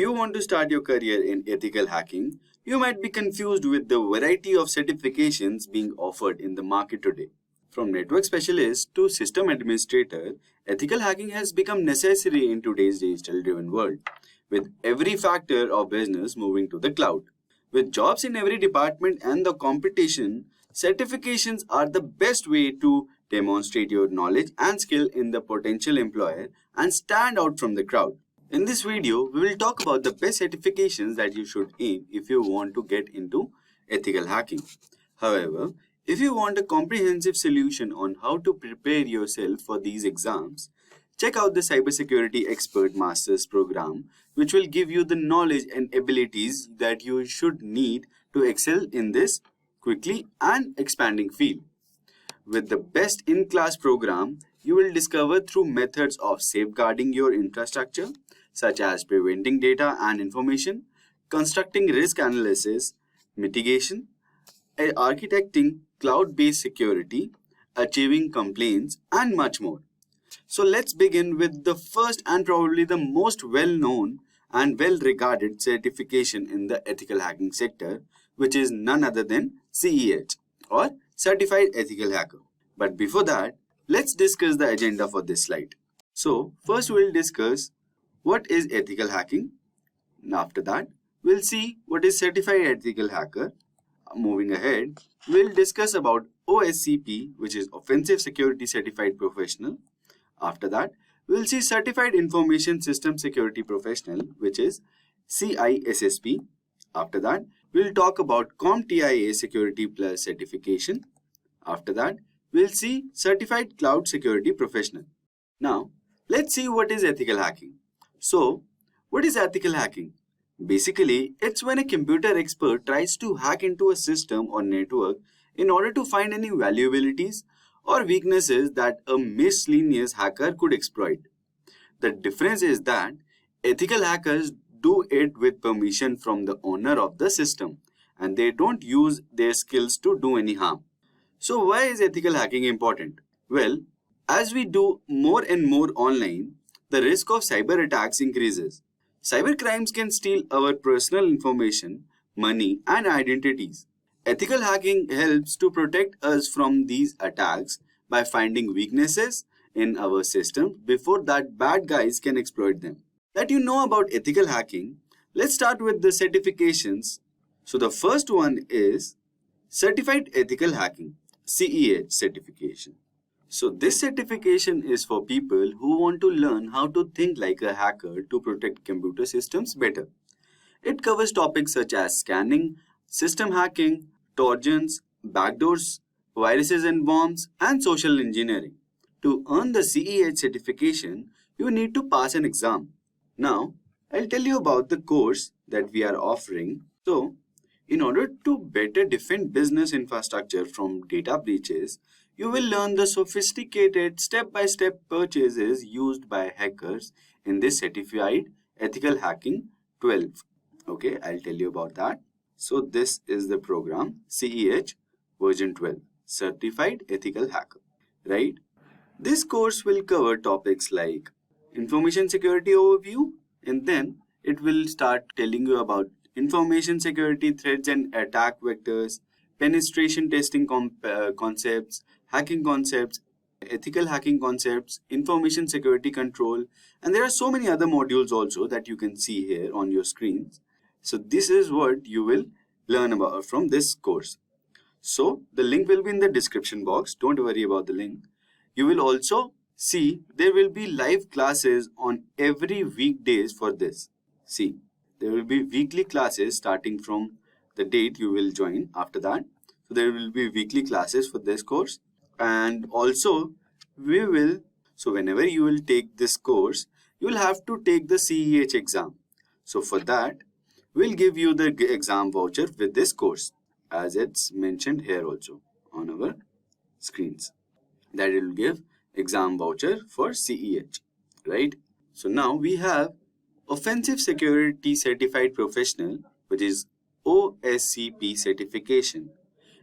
you want to start your career in ethical hacking, you might be confused with the variety of certifications being offered in the market today. From network specialist to system administrator, ethical hacking has become necessary in today's digital-driven world, with every factor of business moving to the cloud. With jobs in every department and the competition, certifications are the best way to demonstrate your knowledge and skill in the potential employer and stand out from the crowd. In this video, we will talk about the best certifications that you should aim if you want to get into ethical hacking. However, if you want a comprehensive solution on how to prepare yourself for these exams, check out the Cybersecurity Expert Masters program, which will give you the knowledge and abilities that you should need to excel in this quickly and expanding field. With the best in-class program, you will discover through methods of safeguarding your infrastructure, such as preventing data and information, constructing risk analysis, mitigation, architecting cloud-based security, achieving compliance, and much more. So let's begin with the first and probably the most well-known and well-regarded certification in the ethical hacking sector, which is none other than CEH or Certified Ethical Hacker. But before that, let's discuss the agenda for this slide. So first we'll discuss what is ethical hacking. And after that, we'll see what is Certified Ethical Hacker. Moving ahead, we'll discuss about OSCP, which is Offensive Security Certified Professional. After that, we'll see Certified Information System Security Professional, which is CISSP. After that, we'll talk about CompTIA Security Plus certification. After that, we'll see Certified Cloud Security Professional. Now, let's see what is ethical hacking. So, what is ethical hacking? Basically, it's when a computer expert tries to hack into a system or network in order to find any vulnerabilities or weaknesses that a miscellaneous hacker could exploit. The difference is that ethical hackers do it with permission from the owner of the system, and they don't use their skills to do any harm. So why is ethical hacking important? Well, as we do more and more online, the risk of cyber attacks increases. Cyber crimes can steal our personal information, money, and identities. Ethical hacking helps to protect us from these attacks by finding weaknesses in our systems before that bad guys can exploit them. That you know about ethical hacking, let's start with the certifications. So the first one is Certified Ethical Hacking, CEH certification. So this certification is for people who want to learn how to think like a hacker to protect computer systems better. It covers topics such as scanning, system hacking, trojans, backdoors, viruses and bombs, and social engineering. To earn the CEH certification, you need to pass an exam. Now, I'll tell you about the course that we are offering. So, in order to better defend business infrastructure from data breaches, you will learn the sophisticated step-by-step purchases used by hackers in this Certified Ethical Hacking 12. Okay, I'll tell you about that. So this is the program CEH version 12, Certified Ethical Hacker, right? This course will cover topics like information security overview, and then it will start telling you about information security threats and attack vectors, penetration testing concepts, hacking concepts, ethical hacking concepts, information security control, and there are so many other modules also that you can see here on your screens. So this is what you will learn about from this course. So the link will be in the description box. Don't worry about the link. You will also see there will be live classes on every weekdays for this. See, there will be weekly classes starting from the date you will join after that. So there will be weekly classes for this course. And also, whenever you will take this course, you will have to take the CEH exam. So for that, we'll give you the exam voucher with this course, as it's mentioned here also on our screens. That it will give exam voucher for CEH, right? So now we have Offensive Security Certified Professional, which is OSCP certification.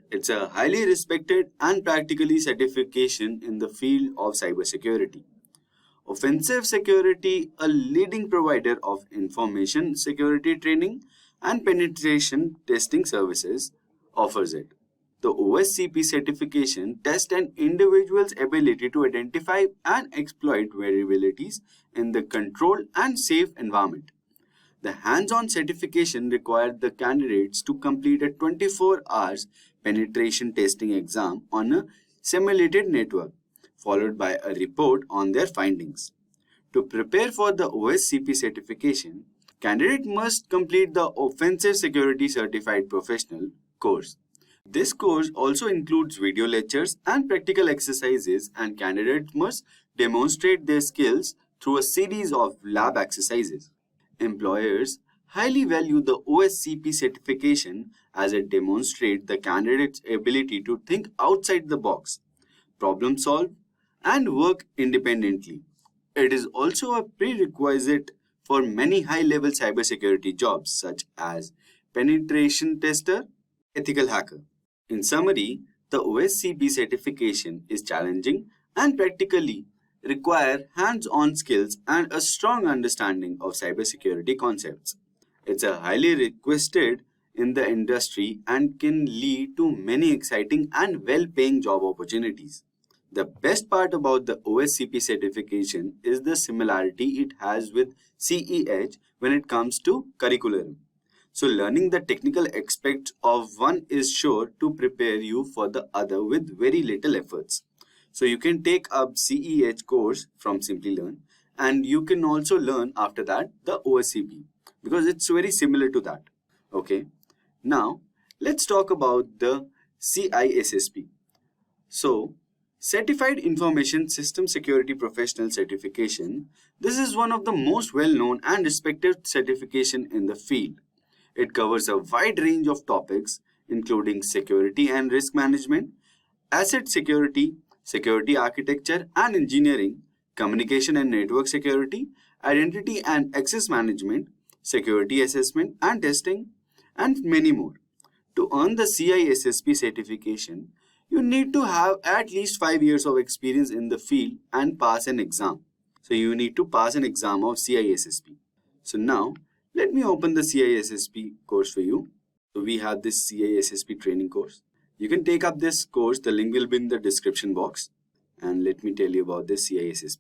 It's a highly respected and practically certification in the field of cybersecurity. Offensive Security, a leading provider of information security training and penetration testing services, offers it. The OSCP certification tests an individual's ability to identify and exploit vulnerabilities in the controlled and safe environment. The hands-on certification required the candidates to complete a 24 hours penetration testing exam on a simulated network, followed by a report on their findings. To prepare for the OSCP certification, candidate must complete the Offensive Security Certified Professional course. This course also includes video lectures and practical exercises, and candidates must demonstrate their skills through a series of lab exercises. Employers highly value the OSCP certification as it demonstrates the candidate's ability to think outside the box, problem solve, and work independently. It is also a prerequisite for many high-level cybersecurity jobs such as penetration tester, ethical hacker. In summary, the OSCP certification is challenging and practically require hands-on skills and a strong understanding of cybersecurity concepts. It's a highly requested in the industry and can lead to many exciting and well-paying job opportunities. The best part about the OSCP certification is the similarity it has with CEH when it comes to curriculum. So learning the technical aspects of one is sure to prepare you for the other with very little efforts. So you can take up CEH course from Simplilearn, and you can also learn after that the OSCP because it's very similar to that. Okay. Now let's talk about the CISSP. So Certified Information System Security Professional Certification. This is one of the most well-known and respected certification in the field. It covers a wide range of topics including security and risk management, asset security, security architecture and engineering, communication and network security, identity and access management, security assessment and testing, and many more. To earn the CISSP certification, you need to have at least 5 years of experience in the field and pass an exam. So you need to pass an exam of CISSP. So now, let me open the CISSP course for you. So we have this CISSP training course. You can take up this course. The link will be in the description box. And let me tell you about this CISSP.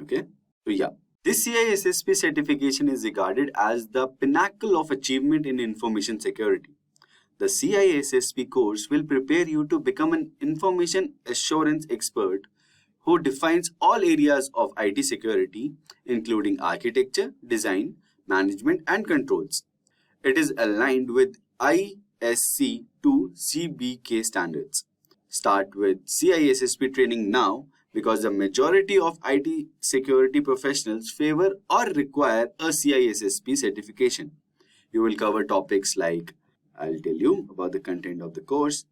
Okay. So yeah, this CISSP certification is regarded as the pinnacle of achievement in information security. The CISSP course will prepare you to become an information assurance expert who defines all areas of IT security, including architecture, design, management, and controls. It is aligned with ISC 2 CBK standards. Start with CISSP training now because the majority of IT security professionals favor or require a CISSP certification. You will cover topics like, I'll tell you about the content of the course.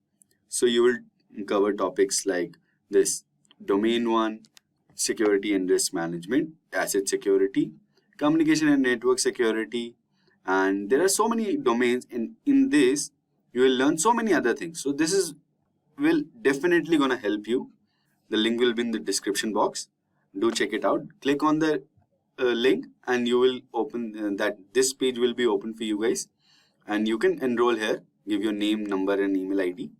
So you will cover topics like this: domain 1, security and risk management, asset security, communication and network security, and there are so many domains in this. You will learn so many other things. So this will definitely gonna help you. The link will be in the description box. Do check it out. Click on the link and you will open this page will be open for you guys, and you can enroll here. Give your name, number and email ID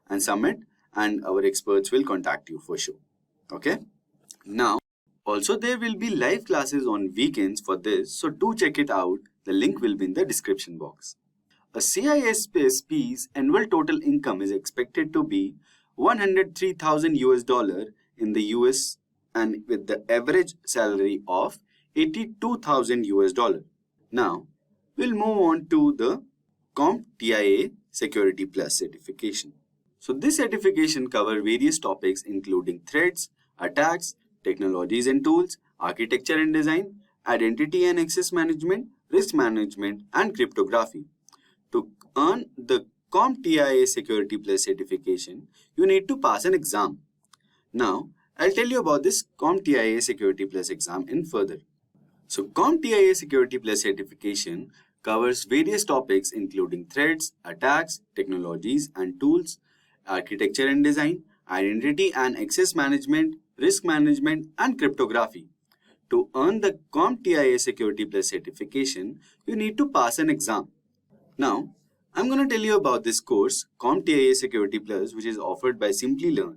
and submit, and our experts will contact you for sure. Okay. Now also there will be live classes on weekends for this, so do check it out. The link will be in the description box. A CISSP's annual total income is expected to be 103,000 US dollar in the US, and with the average salary of 82,000 US dollar. Now we'll move on to the CompTIA Security Plus certification. So this certification covers various topics including threats, attacks, technologies and tools, architecture and design, identity and access management, risk management, and cryptography. To earn the CompTIA Security Plus certification, you need to pass an exam. Now, I'll tell you about this CompTIA Security Plus exam in further. So, CompTIA Security Plus certification covers various topics including threats, attacks, technologies and tools, architecture and design, identity and access management, risk management, and cryptography. To earn the CompTIA Security Plus certification, you need to pass an exam. Now, I'm going to tell you about this course, CompTIA Security Plus, which is offered by Simplilearn.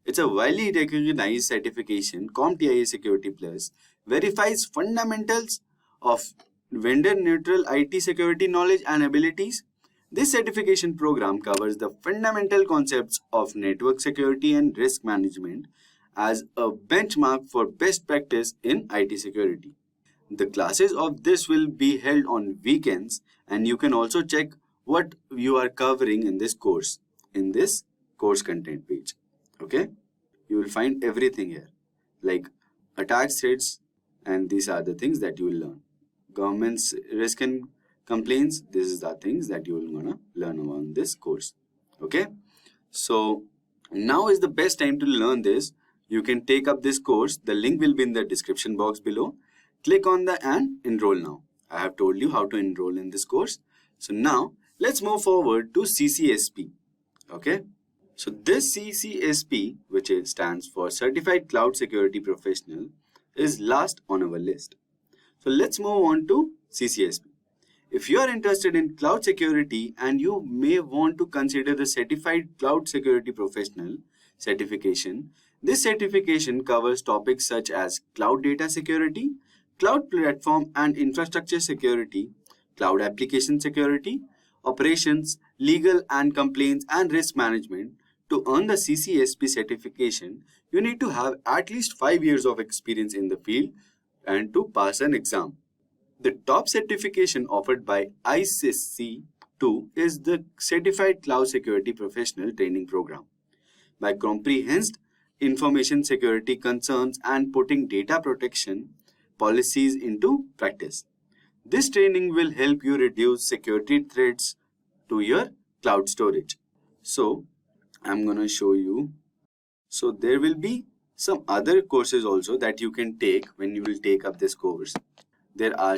It's a widely recognized certification. CompTIA Security Plus verifies fundamentals of vendor-neutral IT security knowledge and abilities. This certification program covers the fundamental concepts of network security and risk management as a benchmark for best practice in IT security. The classes of this will be held on weekends, and you can also check what you are covering in this course in this course content page. Okay, you will find everything here like attack threats, and these are the things that you will learn. Government's risk and complaints, this is the things that you will gonna learn about this course. Okay, so now is the best time to learn this. You can take up this course. The link will be in the description box below. Click on the and enroll now. I have told you how to enroll in this course. So now let's move forward to CCSP. Okay, so this CCSP, which stands for Certified Cloud Security Professional, is last on our list. So let's move on to CCSP. If you are interested in cloud security and you may want to consider the Certified Cloud Security Professional certification, this certification covers topics such as cloud data security, cloud platform and infrastructure security, cloud application security, operations, legal and complaints and risk management. To earn the CCSP certification, you need to have at least 5 years of experience in the field and to pass an exam. The top certification offered by CISSP is the Certified Cloud Security Professional Training Program. By comprehending information security concerns and putting data protection policies into practice. This training will help you reduce security threats to your cloud storage. So, I'm going to show you. So, there will be some other courses also that you can take when you will take up this course. There are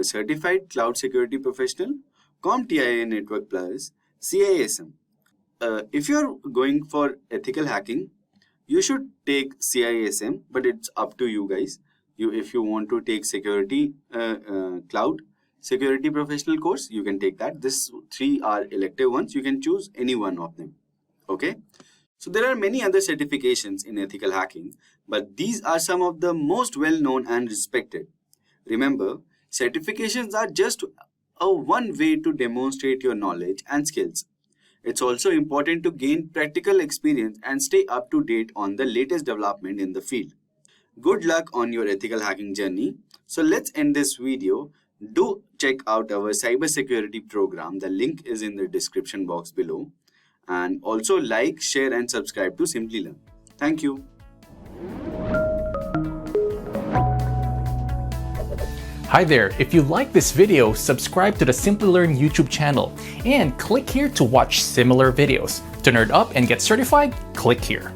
Certified Cloud Security Professional, CompTIA Network Plus, CISSP. If you're going for ethical hacking, you should take CISSP, but it's up to you guys. If you want to take security cloud security professional course, you can take that. These 3 are elective ones. You can choose any one of them. Okay. So there are many other certifications in ethical hacking, but these are some of the most well-known and respected. Remember, certifications are just one way to demonstrate your knowledge and skills. It's also important to gain practical experience and stay up to date on the latest development in the field. Good luck on your ethical hacking journey. So let's end this video. Do check out our cybersecurity program. The link is in the description box below. And also like, share and subscribe to Simplilearn. Thank you. Hi there, if you like this video, subscribe to the Simplilearn YouTube channel and click here to watch similar videos. To nerd up and get certified, click here.